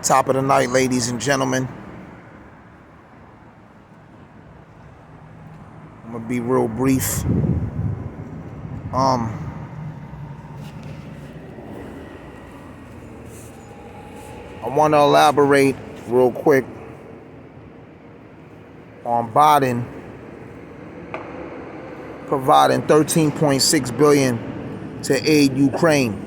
Top of the night, ladies and gentlemen. I'm gonna be real brief. I want to elaborate real quick on Biden providing $13.6 billion to aid Ukraine.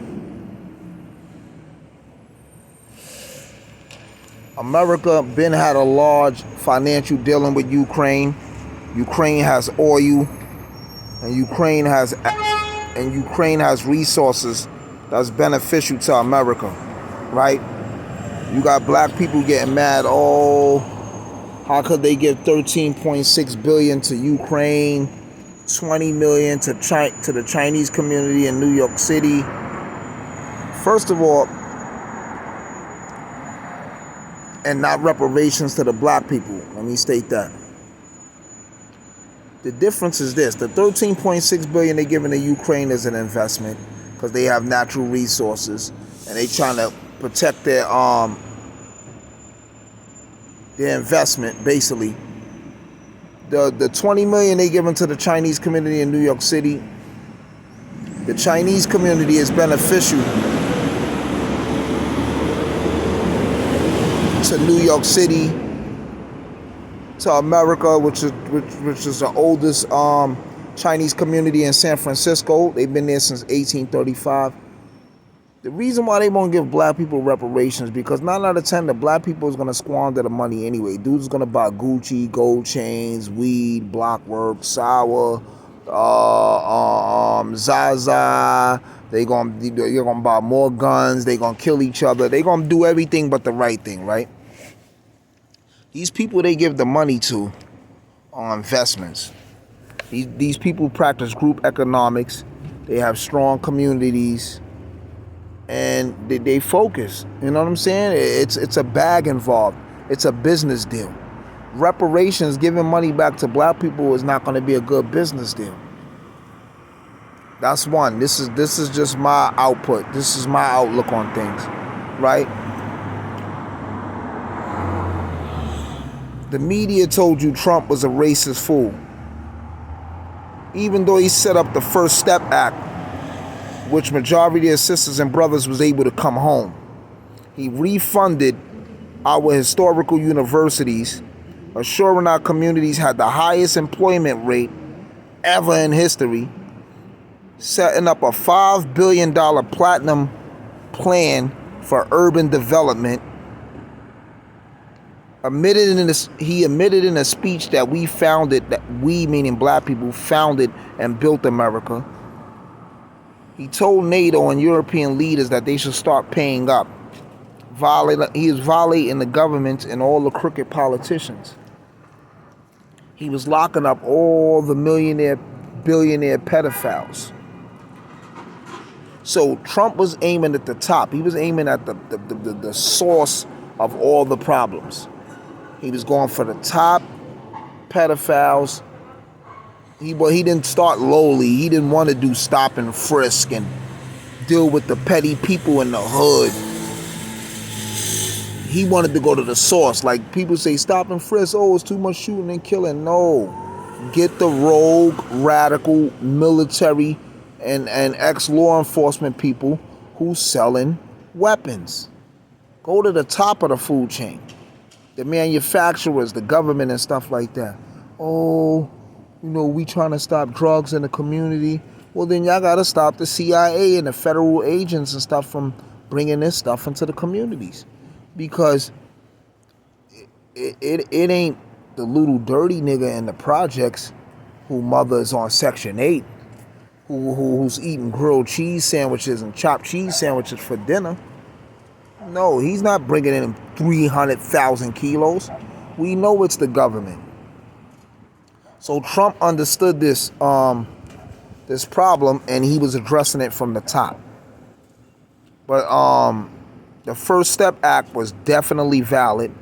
America been had a large financial dealing with Ukraine. Ukraine has oil, and Ukraine has resources that's beneficial to America, right? You got black people getting mad. Oh, how could they give $13.6 billion to Ukraine, $20 million to the Chinese community in New York City? First of all, and not reparations to the black people. Let me state that. The difference is this: the $13.6 billion they're giving to Ukraine is an investment because they have natural resources and they trying to protect their investment. Basically, the $20 million they giving to the Chinese community in New York City, the Chinese community is beneficial to New York City, to America, which is the oldest Chinese community in San Francisco. They've been there since 1835. The reason why they won't give black people reparations because 9 out of 10 the black people is gonna squander the money anyway. Dudes gonna buy Gucci, gold chains, weed, blockwork, sour, Zaza. You're gonna buy more guns. They gonna kill each other. They gonna do everything but the right thing, right? These people they give the money to are investments. These people practice group economics. They have strong communities, and they focus. You know what I'm saying? It's a bag involved. It's a business deal. Reparations, giving money back to black people, is not going to be a good business deal. That's one. This is just my output. This is my outlook on things, right? The media told you Trump was a racist fool. Even though he set up the First Step Act, which majority of sisters and brothers was able to come home. He refunded our historical universities, assuring our communities had the highest employment rate ever in history, setting up a $5 billion platinum plan for urban development. He admitted in a speech that we meaning black people, founded and built America. He told NATO and European leaders that they should start paying up. He is violating the government and all the crooked politicians. He was locking up all the billionaire pedophiles. So Trump was aiming at the top. He was aiming at the source of all the problems. He was going for the top pedophiles. He didn't start lowly. He didn't want to do stop and frisk and deal with the petty people in the hood. He wanted to go to the source. Like people say, stop and frisk. Oh, it's too much shooting and killing. No. Get the rogue, radical, military, and ex-law enforcement people who's selling weapons. Go to the top of the food chain. The manufacturers, the government, and stuff like that. Oh, we trying to stop drugs in the community. Well, then y'all got to stop the CIA and the federal agents and stuff from bringing this stuff into the communities. Because it ain't the little dirty nigga in the projects who mother is on Section 8, who's eating grilled cheese sandwiches and chopped cheese sandwiches for dinner. No, he's not bringing in 300,000 kilos. We know it's the government. So Trump understood this problem, and he was addressing it from the top. But the First Step Act was definitely valid,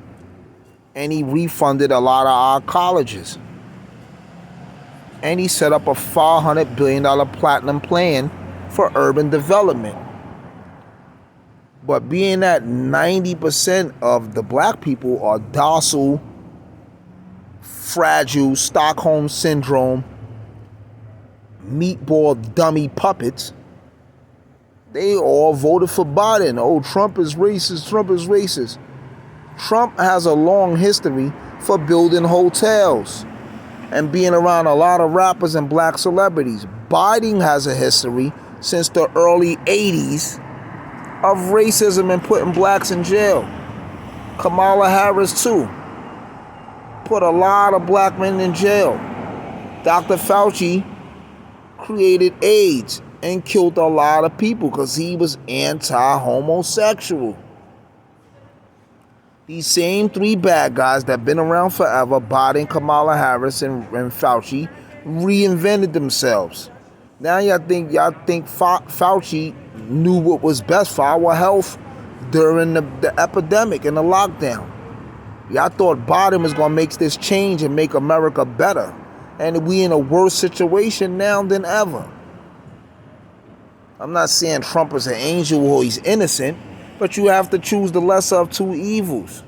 and he refunded a lot of our colleges. And he set up a $400 billion platinum plan for urban development. But being that 90% of the black people are docile, fragile, Stockholm syndrome, meatball dummy puppets, they all voted for Biden. Oh, Trump is racist, Trump is racist. Trump has a long history for building hotels and being around a lot of rappers and black celebrities. Biden has a history since the early 80s of racism and putting blacks in jail. Kamala Harris too. Put a lot of black men in jail. Dr. Fauci created AIDS and killed a lot of people because he was anti-homosexual. These same three bad guys that have been around forever, Biden, Kamala Harris, and Fauci, reinvented themselves. Now y'all think Fauci knew what was best for our health during the epidemic and the lockdown. Y'all thought Biden was going to make this change and make America better. And we in a worse situation now than ever. I'm not saying Trump is an angel or he's innocent, but you have to choose the lesser of two evils.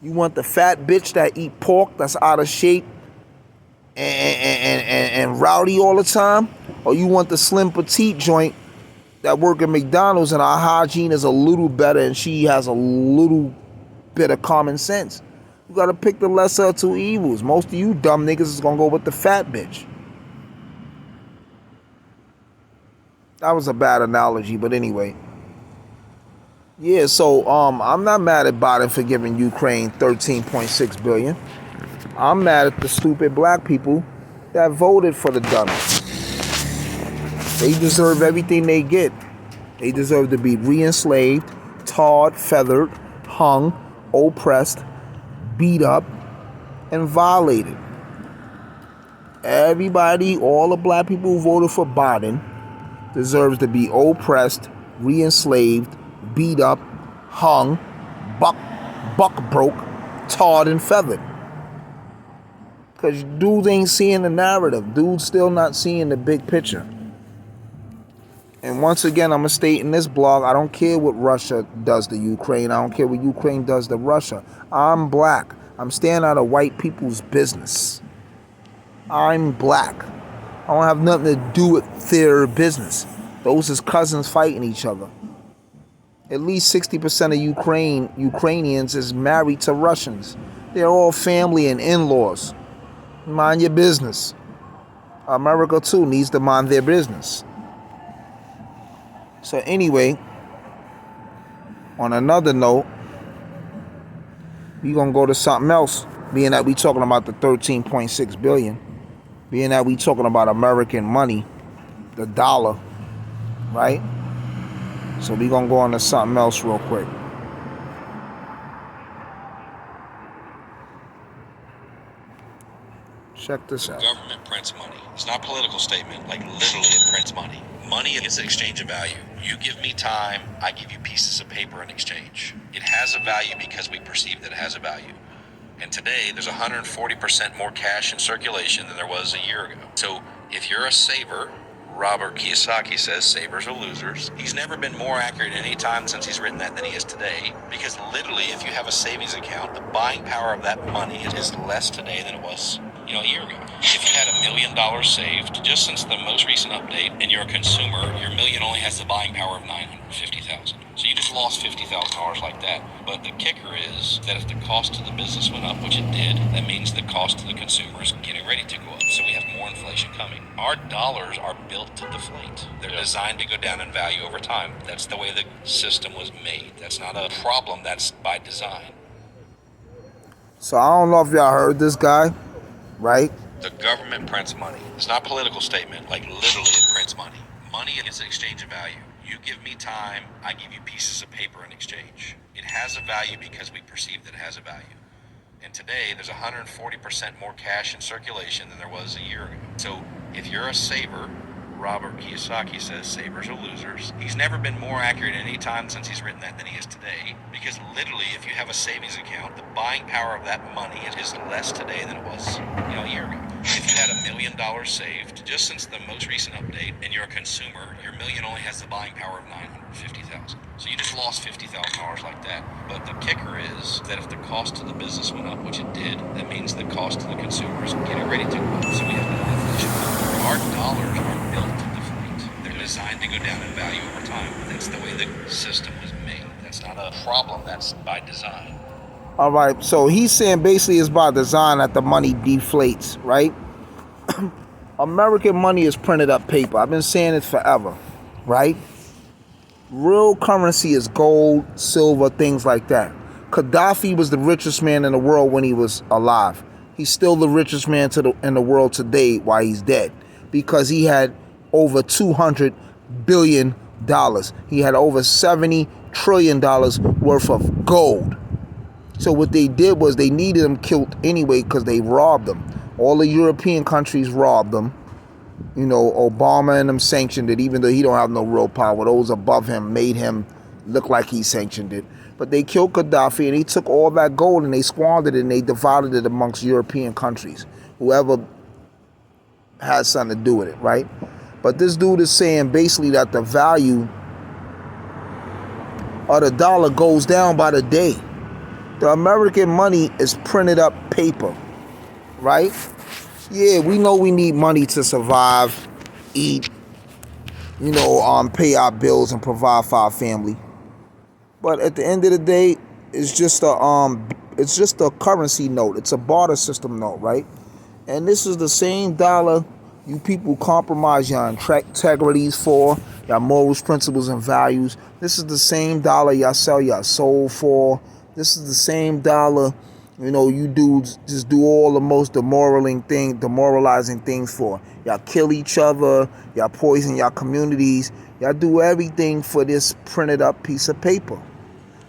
You want the fat bitch that eat pork, that's out of shape and rowdy all the time? Or you want the slim petite joint that work at McDonald's and our hygiene is a little better and she has a little bit of common sense? You gotta pick the lesser of two evils. Most of you dumb niggas is gonna go with the fat bitch. That was a bad analogy, but anyway. Yeah, so I'm not mad at Biden for giving Ukraine $13.6 billion. I'm mad at the stupid black people that voted for the dummies. They deserve everything they get. They deserve to be re-enslaved, tarred, feathered, hung, oppressed, beat up, and violated. Everybody, all the black people who voted for Biden deserves to be oppressed, re-enslaved, beat up, hung, buck broke, tarred and feathered. Because dudes ain't seeing the narrative. Dudes still not seeing the big picture. And once again, I'm going to state in this blog, I don't care what Russia does to Ukraine. I don't care what Ukraine does to Russia. I'm black. I'm staying out of white people's business. I'm black. I don't have nothing to do with their business. Those is cousins fighting each other. At least 60% of Ukrainians is married to Russians. They're all family and in-laws. Mind your business. America too needs to mind their business. So anyway, on another note, we're going to go to something else, being that we talking about the $13.6 billion, being that we talking about American money, the dollar, right? So we're going to go on to something else real quick. Check this out. Government prints money. It's not a political statement. Like literally it prints money. Money is an exchange of value. You give me time, I give you pieces of paper in exchange. It has a value because we perceive that it has a value. And today there's 140% more cash in circulation than there was a year ago. So if you're a saver, Robert Kiyosaki says savers are losers. He's never been more accurate at any time since he's written that than he is today. Because literally, if you have a savings account, the buying power of that money is less today than it was, a year ago. If you had $1 million saved just since the most recent update, and you're a consumer, your million only has the buying power of $950,000. So you just lost $50,000 like that. But the kicker is that if the cost of the business went up, which it did, that means the cost to the consumer is getting ready to go up. So we have more inflation coming. Our dollars are built to deflate. They're designed to go down in value over time. That's the way the system was made. That's not a problem. That's by design. So I don't know if y'all heard this guy, right? The government prints money. It's not a political statement. Like literally it prints money. Money is an exchange of value. You give me time, I give you pieces of paper in exchange. It has a value because we perceive that it has a value. And today, there's 140% more cash in circulation than there was a year ago. So if you're a saver, Robert Kiyosaki says savers are losers. He's never been more accurate at any time since he's written that than he is today. Because literally, if you have a savings account, the buying power of that money is less today than it was, a year ago. If you had $1 million saved just since the most recent update, and you're a consumer, your million only has the buying power of 950,000. So you just lost $50,000 like that. But the kicker is that if the cost to the business went up, which it did, that means the cost to the consumer is getting ready to go up. So we have no inflation. Our dollars aren't built to deflate. They're designed to go down in value over time. That's the way the system was made. That's not a problem. That's by design. All right, so he's saying basically it's by design that the money deflates, right? American money is printed up paper. I've been saying it forever, right? Real currency is gold, silver, things like that. Gaddafi was the richest man in the world when he was alive. He's still the richest man in the world today while he's dead, because he had over $200 billion. He had over $70 trillion worth of gold. So what they did was they needed him killed anyway because they robbed him. All the European countries robbed him. You know, Obama and them sanctioned it, even though he don't have no real power. Those above him made him look like he sanctioned it. But they killed Gaddafi, and they took all that gold and they squandered it, and they divided it amongst European countries. Whoever has something to do with it, right? But this dude is saying basically that the value of the dollar goes down by the day. The American money is printed up paper, right? Yeah, we know we need money to survive, eat, pay our bills and provide for our family. But at the end of the day, it's just a currency note. It's a barter system note, right? And this is the same dollar you people compromise your integrities for, your morals, principles, and values. This is the same dollar y'all sell your soul for. This is the same dollar, you dudes just do all the most demoralizing things for. Y'all kill each other, y'all poison y'all communities, y'all do everything for this printed up piece of paper.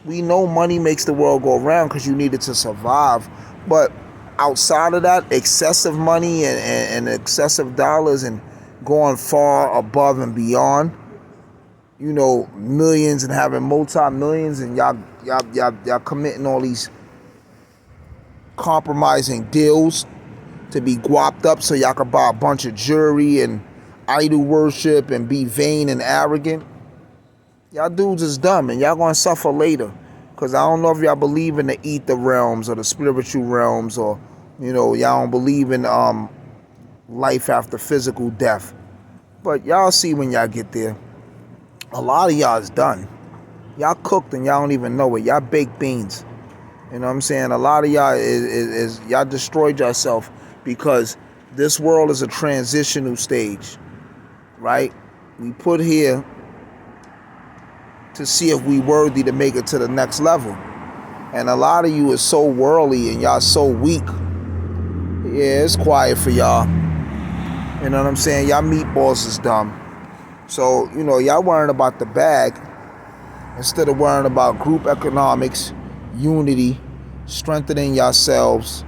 We know money makes the world go around because you need it to survive, but outside of that, excessive money and excessive dollars and going far above and beyond, millions and having multi-millions, and y'all committing all these compromising deals to be guapped up so y'all can buy a bunch of jewelry and idol worship and be vain and arrogant. Y'all dudes is dumb, and y'all gonna suffer later. Because I don't know if y'all believe in the ether realms or the spiritual realms, or y'all don't believe in life after physical death. But y'all see when y'all get there. A lot of y'all is done. Y'all cooked and y'all don't even know it. Y'all baked beans. You know what I'm saying? A lot of y'all is y'all destroyed yourself because this world is a transitional stage, right? We put here to see if we worthy to make it to the next level. And a lot of you is so worldly and y'all so weak. Yeah, it's quiet for y'all. You know what I'm saying? Y'all meatballs is dumb. So, y'all worrying about the bag instead of worrying about group economics, unity, strengthening yourselves,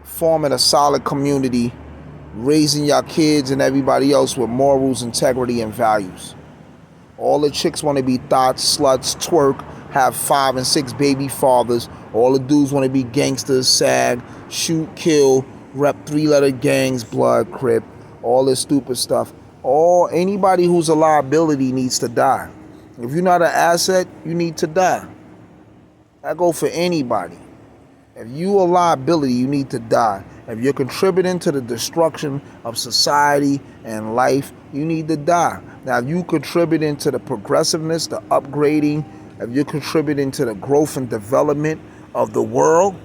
forming a solid community, raising your kids and everybody else with morals, integrity, and values. All the chicks want to be thoughts, sluts, twerk, have 5 and 6 baby fathers. All the dudes want to be gangsters, sag, shoot, kill, rep 3-letter gangs, blood, crip, all this stupid stuff. Anybody who's a liability needs to die. If you're not an asset, you need to die. That go for anybody. If you a liability, you need to die. If you're contributing to the destruction of society and life, you need to die. Now, if you contributing to the progressiveness, the upgrading, if you're contributing to the growth and development of the world,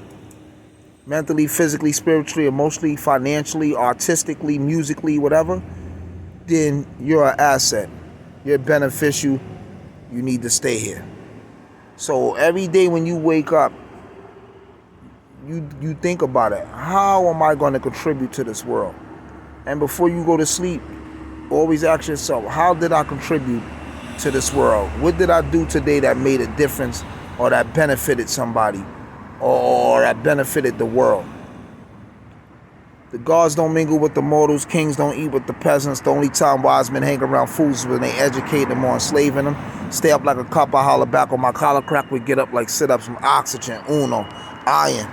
mentally, physically, spiritually, emotionally, financially, artistically, musically, whatever, then you're an asset. You're beneficial. You need to stay here. So every day when you wake up, you think about it. How am I going to contribute to this world? And before you go to sleep, always ask yourself, how did I contribute to this world? What did I do today that made a difference, or that benefited somebody, or that benefited the world? The gods don't mingle with the mortals, kings don't eat with the peasants. The only time wise men hang around fools is when they educate them or enslaving them. Stay up like a copper, holler back on my collar crack. We get up like sit-ups from oxygen, uno, iron.